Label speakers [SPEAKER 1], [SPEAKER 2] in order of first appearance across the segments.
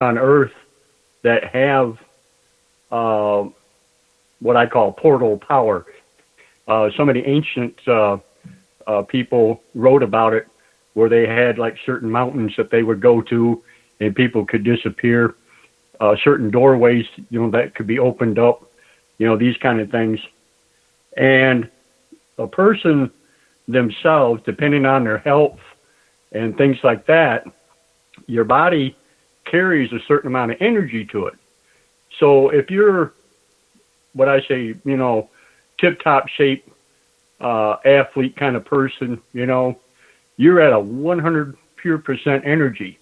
[SPEAKER 1] on Earth that have what I call portal power. Some of the ancient people wrote about it, where they had like certain mountains that they would go to, and people could disappear. Certain doorways, that could be opened up. These kind of things. And a person themselves, depending on their health and things like that, your body carries a certain amount of energy to it. So if you're, what I say, tip-top shape athlete kind of person, you're at a 100% pure energy,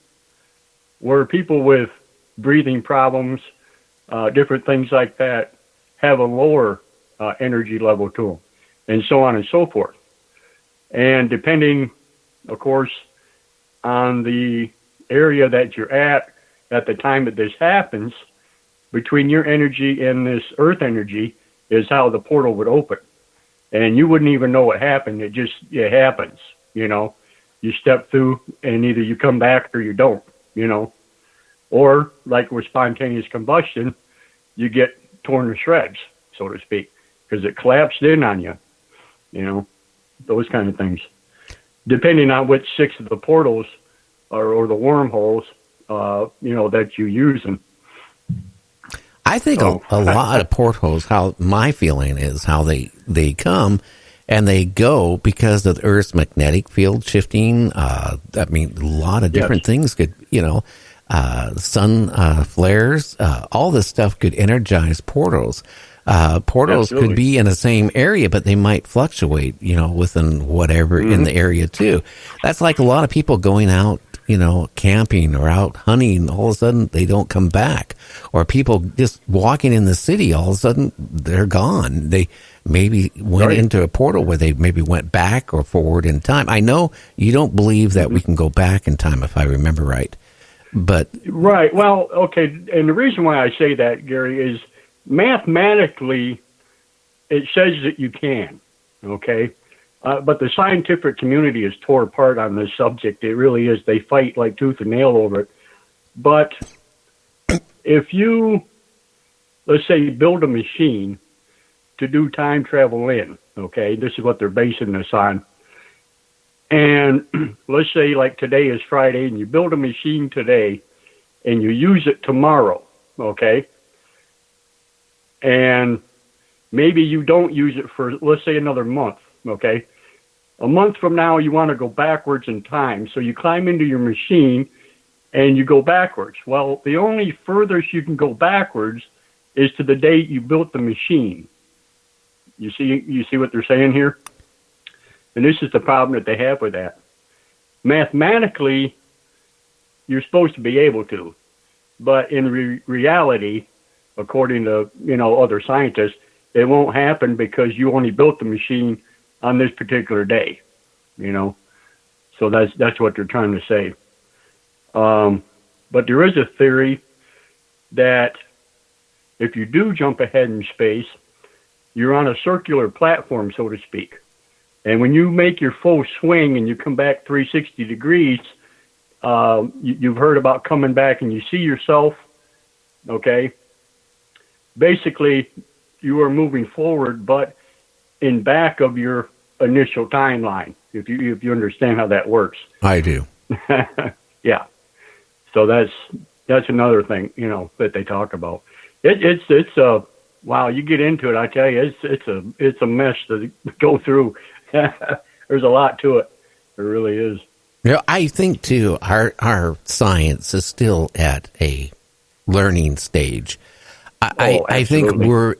[SPEAKER 1] where people with breathing problems, different things like that, have a lower energy level to them, and so on and so forth. And depending, of course, on the area that you're at the time that this happens, between your energy and this earth energy is how the portal would open. And you wouldn't even know what happened. It happens, You step through, and either you come back or you don't, Or, like with spontaneous combustion, you get torn to shreds, so to speak, because it collapsed in on you, those kind of things. Depending on which 6 of the portals or the wormholes, that you're using.
[SPEAKER 2] I think a lot of portholes, how my feeling is, how they come and they go because of the Earth's magnetic field shifting. A lot of different things could, sun flares, all this stuff could energize portals. Portals Absolutely. Could be in the same area, but they might fluctuate, within whatever in the area too. That's like a lot of people going out, camping or out hunting. All of a sudden they don't come back, or people just walking in the city. All of a sudden they're gone. They maybe went into a portal where they maybe went back or forward in time. I know you don't believe that we can go back in time, if I remember right, but
[SPEAKER 1] right. Well, okay. And the reason why I say that, Gary, is mathematically, it says that you can, okay? But the scientific community is tore apart on this subject. It really is. They fight like tooth and nail over it. But if you, let's say, build a machine to do time travel in, okay? This is what they're basing this on. And let's say like today is Friday, and you build a machine today, and you use it tomorrow, okay? And maybe you don't use it for, let's say, another month, okay? A month from now, you want to go backwards in time. So you climb into your machine and you go backwards. Well, the only furthest you can go backwards is to the date you built the machine. You see what they're saying here? And this is the problem that they have with that. Mathematically, you're supposed to be able to. But in reality, according to, other scientists, it won't happen because you only built the machine on this particular day, So that's what they're trying to say. But there is a theory that if you do jump ahead in space, you're on a circular platform, so to speak. And when you make your full swing and you come back 360 degrees, you've heard about coming back and you see yourself, okay? Basically, you are moving forward, but in back of your initial timeline, if you understand how that works.
[SPEAKER 2] I do.
[SPEAKER 1] Yeah. So that's another thing, that they talk about. It's a wow. You get into it, I tell you, it's a mess to go through. There's a lot to it. There really is.
[SPEAKER 2] I think too, our science is still at a learning stage. I think we're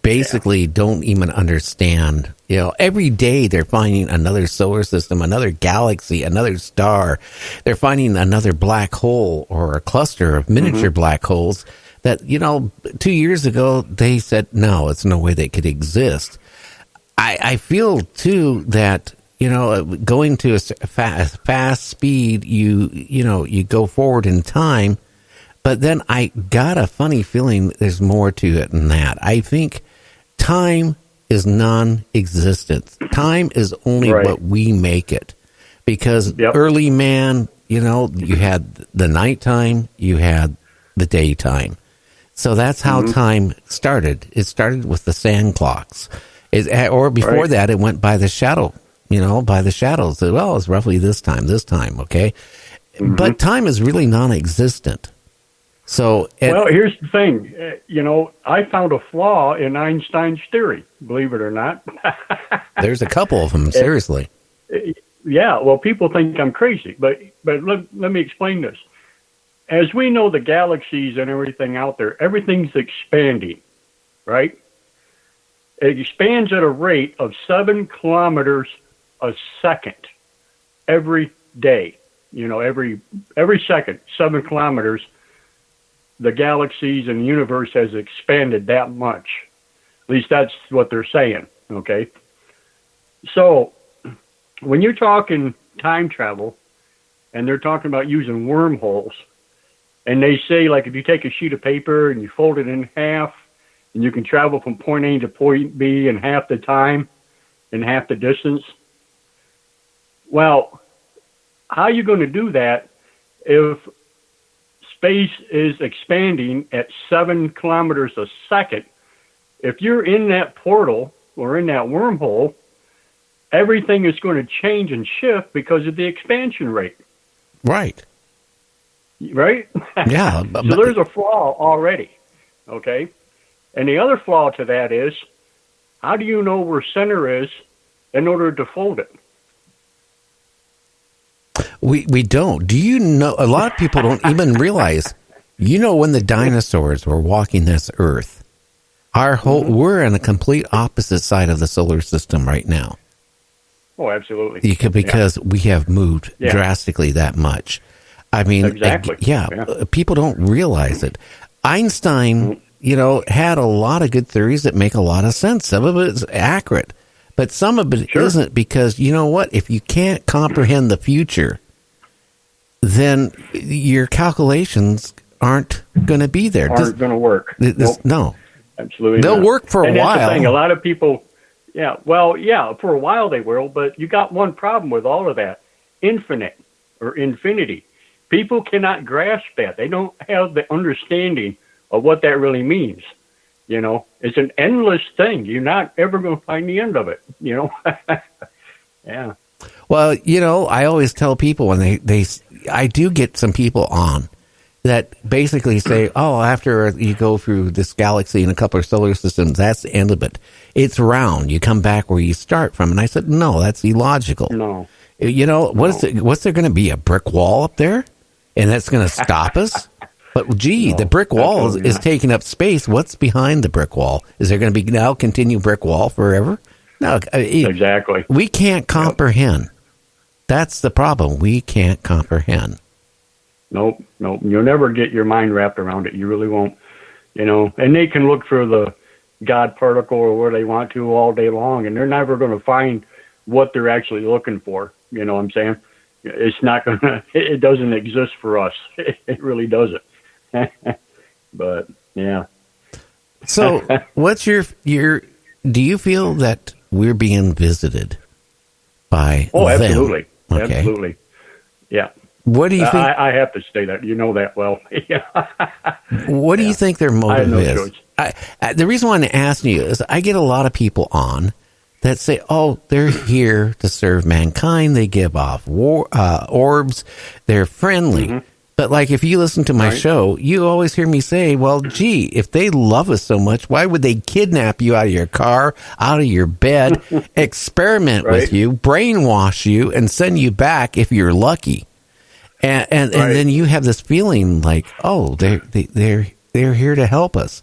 [SPEAKER 2] basically don't even understand, every day they're finding another solar system, another galaxy, another star. They're finding another black hole or a cluster of miniature black holes that, 2 years ago they said, no, it's no way they could exist. I feel too that, going to a fast speed, you go forward in time. But then I got a funny feeling there's more to it than that. I think time is non-existent. Time is only what we make it. Because early man, you had the nighttime, you had the daytime. So that's how time started. It started with the sand clocks. Or before that, it went by the shadow, by the shadows. Well, it's roughly this time, okay? But time is really non-existent. So,
[SPEAKER 1] well, here's the thing. I found a flaw in Einstein's theory, believe it or not.
[SPEAKER 2] There's a couple of them, seriously.
[SPEAKER 1] Yeah, well, people think I'm crazy, but let me explain this. As we know, the galaxies and everything out there, everything's expanding, right? It expands at a rate of 7 kilometers a second every day. Every second, 7 kilometers. The galaxies and the universe has expanded that much. At least that's what they're saying, okay? So when you're talking time travel and they're talking about using wormholes, and they say, like, if you take a sheet of paper and you fold it in half and you can travel from point A to point B in half the time and half the distance, well, how are you going to do that if space is expanding at 7 kilometers a second? If you're in that portal or in that wormhole, everything is going to change and shift because of the expansion rate.
[SPEAKER 2] Right.
[SPEAKER 1] Right?
[SPEAKER 2] Yeah.
[SPEAKER 1] So there's a flaw already. Okay? And the other flaw to that is, how do you know where center is in order to fold it?
[SPEAKER 2] We don't. Do you know? A lot of people don't even realize. When the dinosaurs were walking this earth, we're on a complete opposite side of the solar system right now.
[SPEAKER 1] Oh, absolutely.
[SPEAKER 2] Because we have moved drastically that much. I mean,
[SPEAKER 1] exactly.
[SPEAKER 2] People don't realize it. Einstein, had a lot of good theories that make a lot of sense. Some of it is accurate, but some of it isn't, because you know what? If you can't comprehend the future, then your calculations aren't going to be there.
[SPEAKER 1] Aren't going to work.
[SPEAKER 2] No.
[SPEAKER 1] Absolutely
[SPEAKER 2] They'll
[SPEAKER 1] not.
[SPEAKER 2] work for a while.
[SPEAKER 1] That's the thing. A lot of people, for a while they will, but you got one problem with all of that. Infinite or infinity. People cannot grasp that. They don't have the understanding of what that really means. It's an endless thing. You're not ever going to find the end of it, Yeah.
[SPEAKER 2] Well, I always tell people when I do get some people on that basically say, after you go through this galaxy and a couple of solar systems, that's the end of it. It's round. You come back where you start from. And I said, no, that's illogical.
[SPEAKER 1] No.
[SPEAKER 2] What's there going to be, a brick wall up there? And that's going to stop us? But the brick wall is taking up space. What's behind the brick wall? Is there going to be now continue brick wall forever? No.
[SPEAKER 1] Exactly.
[SPEAKER 2] We can't comprehend. That's the problem. We can't comprehend.
[SPEAKER 1] Nope. You'll never get your mind wrapped around it. You really won't. And they can look for the God particle or where they want to all day long, and they're never going to find what they're actually looking for. You know what I'm saying? It's not going to, it doesn't exist for us. It really doesn't. But, yeah.
[SPEAKER 2] So, what's your, do you feel that we're being visited by them?
[SPEAKER 1] Absolutely.
[SPEAKER 2] Okay.
[SPEAKER 1] Absolutely. Yeah.
[SPEAKER 2] What do you think?
[SPEAKER 1] I have to say that. You know that well. Yeah.
[SPEAKER 2] What do you think their motive is? The reason why I'm asking you is I get a lot of people on that say, they're here to serve mankind. They give off orbs. They're friendly. Mm-hmm. But like, if you listen to my show, you always hear me say, well, gee, if they love us so much, why would they kidnap you out of your car, out of your bed, experiment with you, brainwash you, and send you back if you're lucky? And then you have this feeling like, they're here to help us.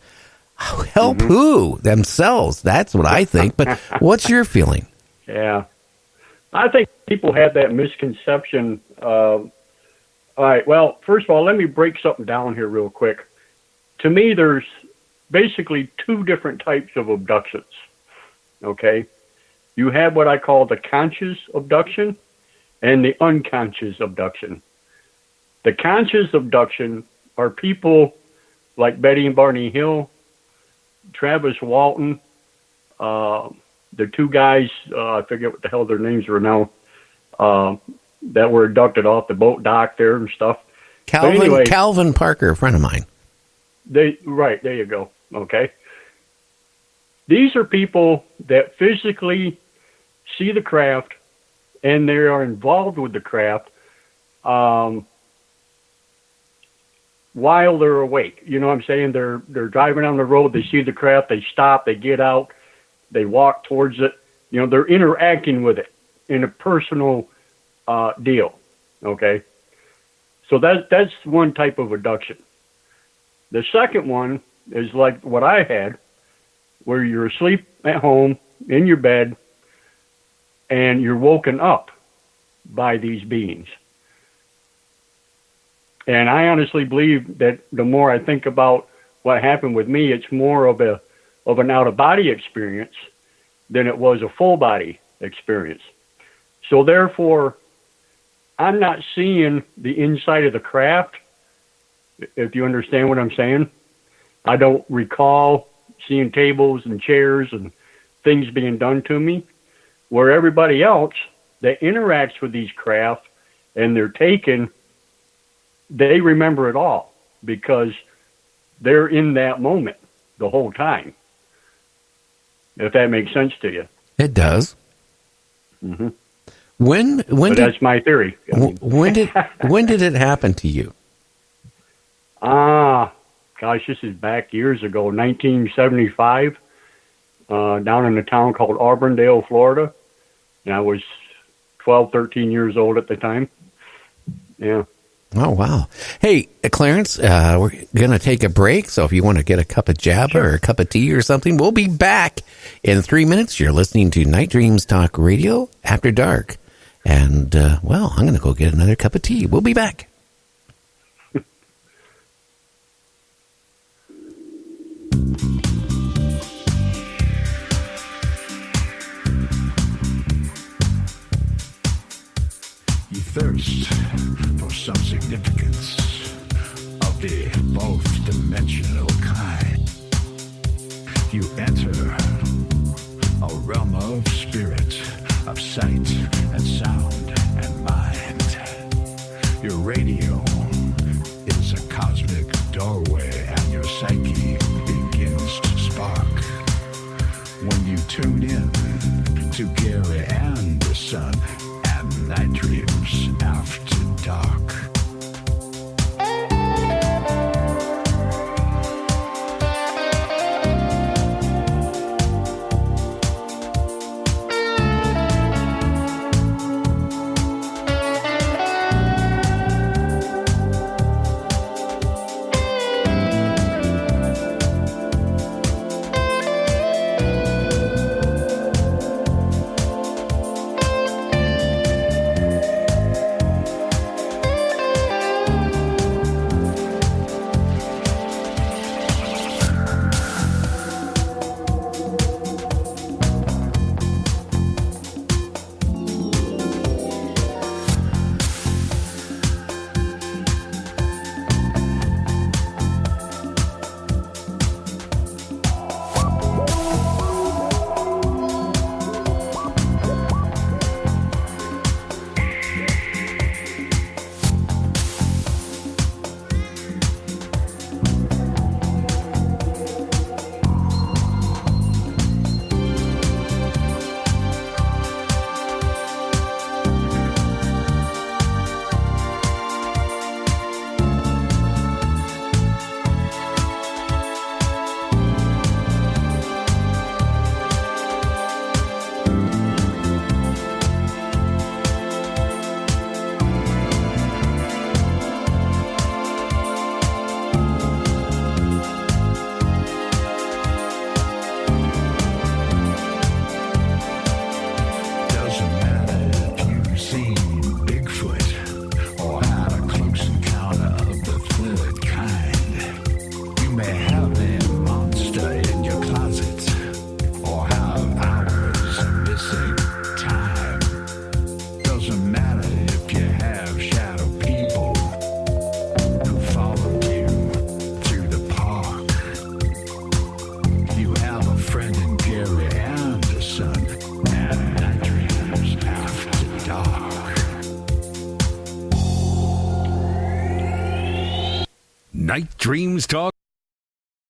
[SPEAKER 2] Help who? Themselves. That's what I think. But what's your feeling?
[SPEAKER 1] Yeah. I think people have that misconception. All right. Well, first of all, let me break something down here real quick. To me, there's basically 2 different types of abductions. Okay. You have what I call the conscious abduction and the unconscious abduction. The conscious abduction are people like Betty and Barney Hill, Travis Walton, the 2 guys, I forget what the hell their names were now, that were abducted off the boat dock there and stuff.
[SPEAKER 2] Calvin Parker, a friend of mine.
[SPEAKER 1] Right, there you go. Okay. These are people that physically see the craft and they are involved with the craft while they're awake. You know what I'm saying? They're driving down the road, they see the craft, they stop, they get out, they walk towards it. You know, they're interacting with it in a personal deal. Okay? So that's one type of abduction. The second one is like what I had, where you're asleep at home in your bed and you're woken up by these beings. And I honestly believe that the more I think about what happened with me, it's more of an out-of-body experience than it was a full-body experience. So therefore, I'm not seeing the inside of the craft, if you understand what I'm saying. I don't recall seeing tables and chairs and things being done to me, where everybody else that interacts with these craft and they're taken, they remember it all because they're in that moment the whole time. If that makes sense to you.
[SPEAKER 2] It does.
[SPEAKER 1] Mm-hmm.
[SPEAKER 2] When
[SPEAKER 1] that's my theory. I mean,
[SPEAKER 2] when did it happen to you?
[SPEAKER 1] Gosh, this is back years ago, 1975, down in a town called Auburndale, Florida. And I was 12, 13 years old at the time. Yeah.
[SPEAKER 2] Oh, wow. Hey, Clarence, we're going to take a break. So if you want to get a cup of java or a cup of tea or something, we'll be back in 3 minutes. You're listening to Night Dreams Talk Radio After Dark. And, well, I'm going to go get another cup of tea. We'll be back.
[SPEAKER 3] You thirst for some significance of the both dimensional kind. You enter a realm of spirit, of sight and sound and mind. Your radio is a cosmic doorway and your psyche begins to spark. When you tune in to Gary Anderson and Night Dreams After Dark.
[SPEAKER 4] Night Dreams Talk.